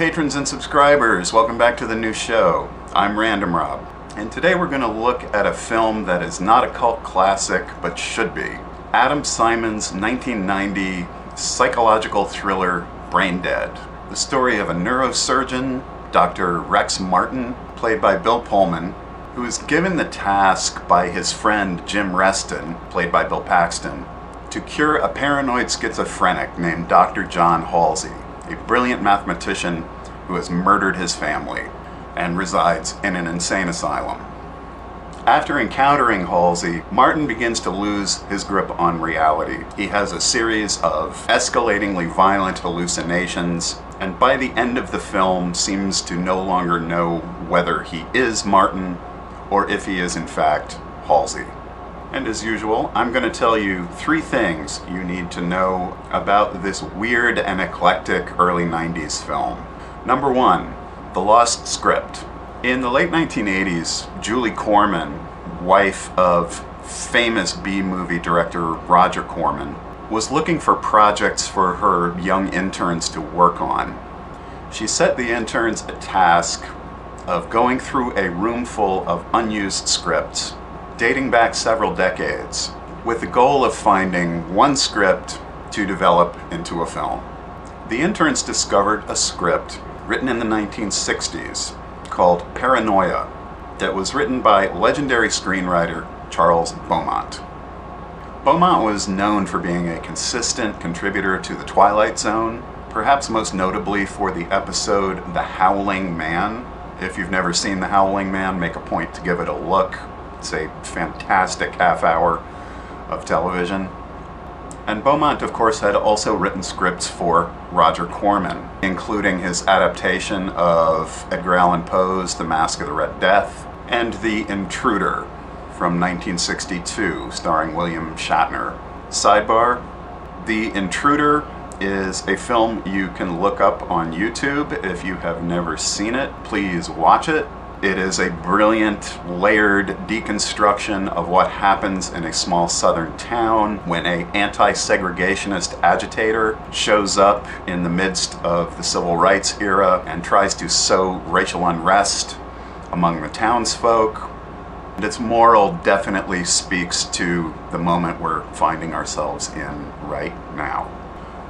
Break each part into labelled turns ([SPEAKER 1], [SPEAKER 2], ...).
[SPEAKER 1] patrons and subscribers, welcome back to the new show. I'm Random Rob, and today we're going to look at a film that is not a cult classic, but should be. Adam Simon's 1990 psychological thriller, Brain Dead. The story of a neurosurgeon, Dr. Rex Martin, played by Bill Pullman, who is given the task by his friend Jim Reston, played by Bill Paxton, to cure a paranoid schizophrenic named Dr. John Halsey, a brilliant mathematician who has murdered his family and resides in an insane asylum. After encountering Halsey, Martin begins to lose his grip on reality. He has a series of escalatingly violent hallucinations, and by the end of the film seems to no longer know whether he is Martin or if he is in fact Halsey. And as usual, I'm going to tell you 3 things you need to know about this weird and eclectic early 90s film. Number 1, the lost script. In the late 1980s, Julie Corman, wife of famous B-movie director Roger Corman, was looking for projects for her young interns to work on. She set the interns a task of going through a room full of unused scripts dating back several decades, with the goal of finding one script to develop into a film. The interns discovered a script written in the 1960s called Paranoia that was written by legendary screenwriter Charles Beaumont. Beaumont was known for being a consistent contributor to The Twilight Zone, perhaps most notably for the episode The Howling Man. If you've never seen The Howling Man, make a point to give it a look. It's a fantastic half hour of television. And Beaumont, of course, had also written scripts for Roger Corman, including his adaptation of Edgar Allan Poe's The Mask of the Red Death and The Intruder from 1962, starring William Shatner. Sidebar, The Intruder is a film you can look up on YouTube. If you have never seen it, please watch it. It is a brilliant, layered deconstruction of what happens in a small southern town when an anti-segregationist agitator shows up in the midst of the civil rights era and tries to sow racial unrest among the townsfolk. And its moral definitely speaks to the moment we're finding ourselves in right now.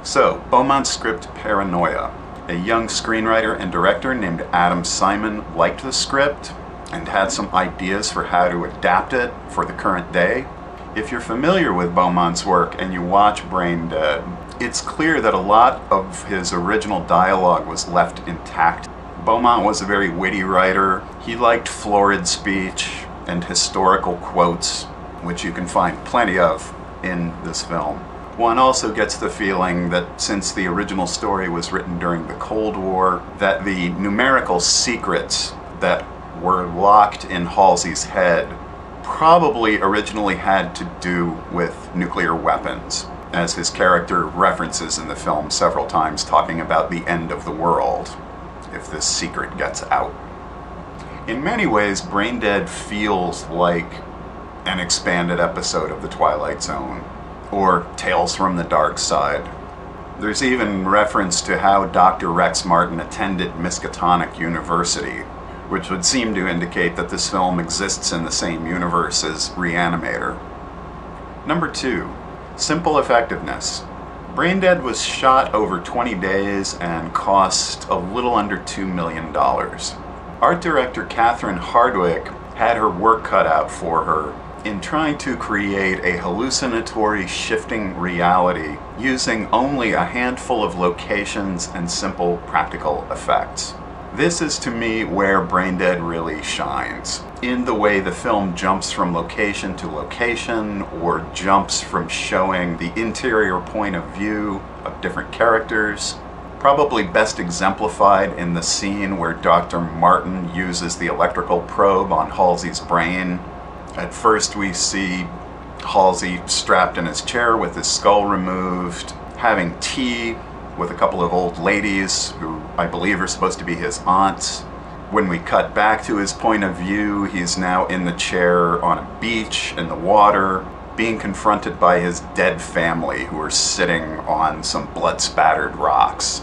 [SPEAKER 1] So, Beaumont's script Paranoia. A young screenwriter and director named Adam Simon liked the script and had some ideas for how to adapt it for the current day. If you're familiar with Beaumont's work and you watch Brain Dead, it's clear that a lot of his original dialogue was left intact. Beaumont was a very witty writer. He liked florid speech and historical quotes, which you can find plenty of in this film. One also gets the feeling that since the original story was written during the Cold War, that the numerical secrets that were locked in Halsey's head probably originally had to do with nuclear weapons, as his character references in the film several times, talking about the end of the world if this secret gets out. In many ways, Brain Dead feels like an expanded episode of The Twilight Zone, or Tales from the Dark Side. There's even reference to how Dr. Rex Martin attended Miskatonic University, which would seem to indicate that this film exists in the same universe as Reanimator. Number 2, simple effectiveness. Brain Dead was shot over 20 days and cost a little under $2 million. Art director Catherine Hardwicke had her work cut out for her in trying to create a hallucinatory shifting reality using only a handful of locations and simple practical effects. This is to me where Brain Dead really shines, in the way the film jumps from location to location or jumps from showing the interior point of view of different characters. Probably best exemplified in the scene where Dr. Martin uses the electrical probe on Halsey's brain. At first we see Halsey strapped in his chair with his skull removed, having tea with a couple of old ladies who I believe are supposed to be his aunts. When we cut back to his point of view, he's now in the chair on a beach in the water, being confronted by his dead family who are sitting on some blood-spattered rocks.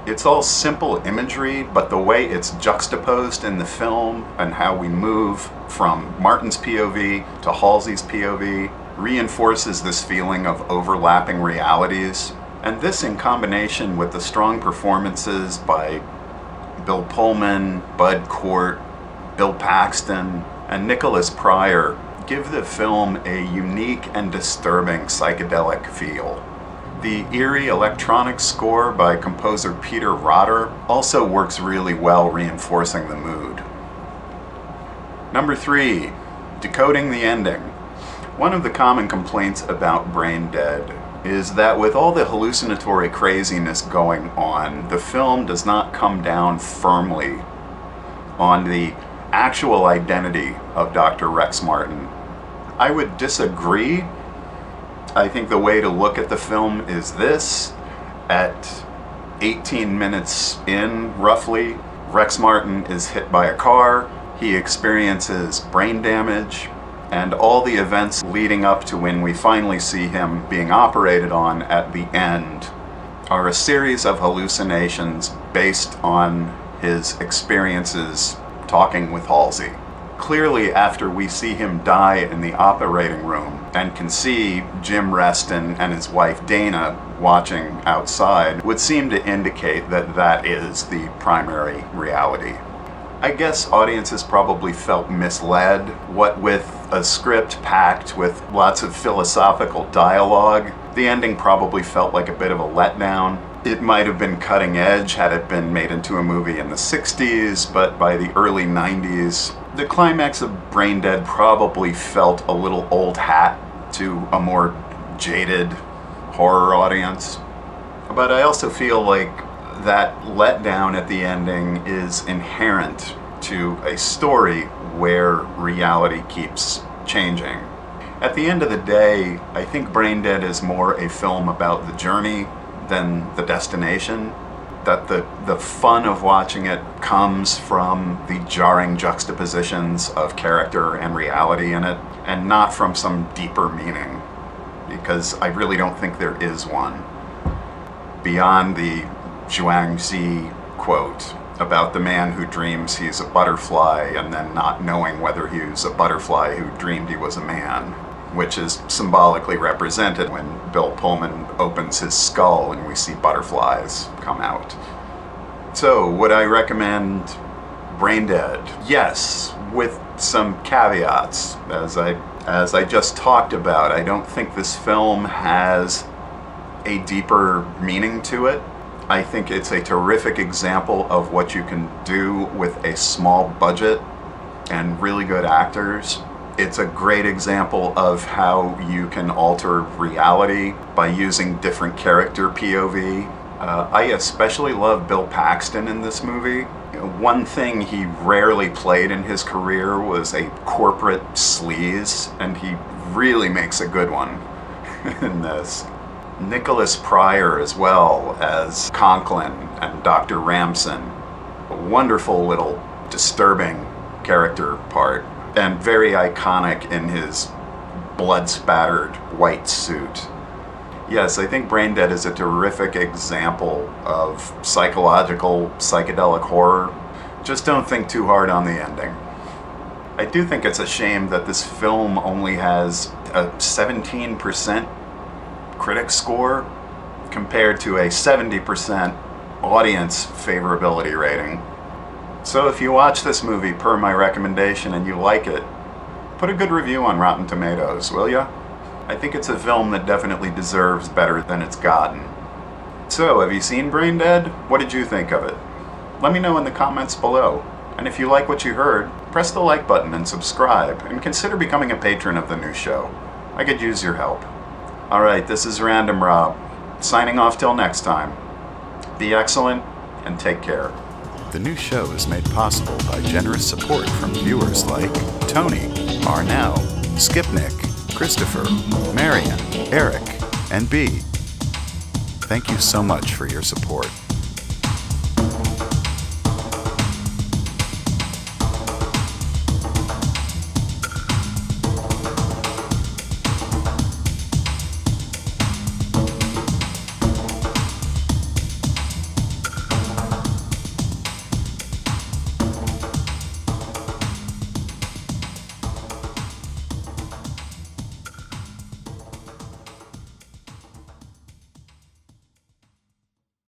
[SPEAKER 1] It's all simple imagery, but the way it's juxtaposed in the film and how we move from Martin's POV to Halsey's POV reinforces this feeling of overlapping realities. And this, in combination with the strong performances by Bill Pullman, Bud Cort, Bill Paxton, and Nicholas Pryor, give the film a unique and disturbing psychedelic feel. The eerie electronic score by composer Peter Rotter also works really well, reinforcing the mood. Number 3, Decoding the Ending. One of the common complaints about Brain Dead is that with all the hallucinatory craziness going on, the film does not come down firmly on the actual identity of Dr. Rex Martin. I would disagree. I think the way to look at the film is this. At 18 minutes in, roughly, Rex Martin is hit by a car. He experiences brain damage, and all the events leading up to when we finally see him being operated on at the end are a series of hallucinations based on his experiences talking with Halsey. Clearly, after we see him die in the operating room and can see Jim Reston and his wife Dana watching outside, would seem to indicate that that is the primary reality. I guess audiences probably felt misled. What with a script packed with lots of philosophical dialogue, the ending probably felt like a bit of a letdown. It might have been cutting edge had it been made into a movie in the 60s, but by the early 90s, the climax of Brain Dead probably felt a little old hat to a more jaded horror audience. But I also feel like that letdown at the ending is inherent to a story where reality keeps changing. At the end of the day, I think Brain Dead is more a film about the journey than the destination. That the fun of watching it comes from the jarring juxtapositions of character and reality in it, and not from some deeper meaning, because I really don't think there is one. Beyond the Zhuangzi quote about the man who dreams he's a butterfly and then not knowing whether he was a butterfly who dreamed he was a man, which is symbolically represented when Bill Pullman opens his skull and we see butterflies come out. So, would I recommend Brain Dead? Yes, with some caveats. As I just talked about, I don't think this film has a deeper meaning to it. I think it's a terrific example of what you can do with a small budget and really good actors. It's a great example of how you can alter reality by using different character POV. I especially love Bill Paxton in this movie. One thing he rarely played in his career was a corporate sleaze, and he really makes a good one in this. Nicholas Pryor as well as Conklin and Dr. Ramson. A wonderful little disturbing character part, and very iconic in his blood-spattered white suit. Yes, I think Brain Dead is a terrific example of psychological, psychedelic horror. Just don't think too hard on the ending. I do think it's a shame that this film only has a 17% critic score compared to a 70% audience favorability rating. So if you watch this movie per my recommendation and you like it, put a good review on Rotten Tomatoes, will ya? I think it's a film that definitely deserves better than it's gotten. So, have you seen Brain Dead? What did you think of it? Let me know in the comments below. And if you like what you heard, press the like button and subscribe, and consider becoming a patron of the new show. I could use your help. Alright, this is Random Rob, signing off till next time. Be excellent, and take care.
[SPEAKER 2] The new show is made possible by generous support from viewers like Tony, Arnell, Skipnick, Christopher, Marion, Eric, and B. Thank you so much for your support.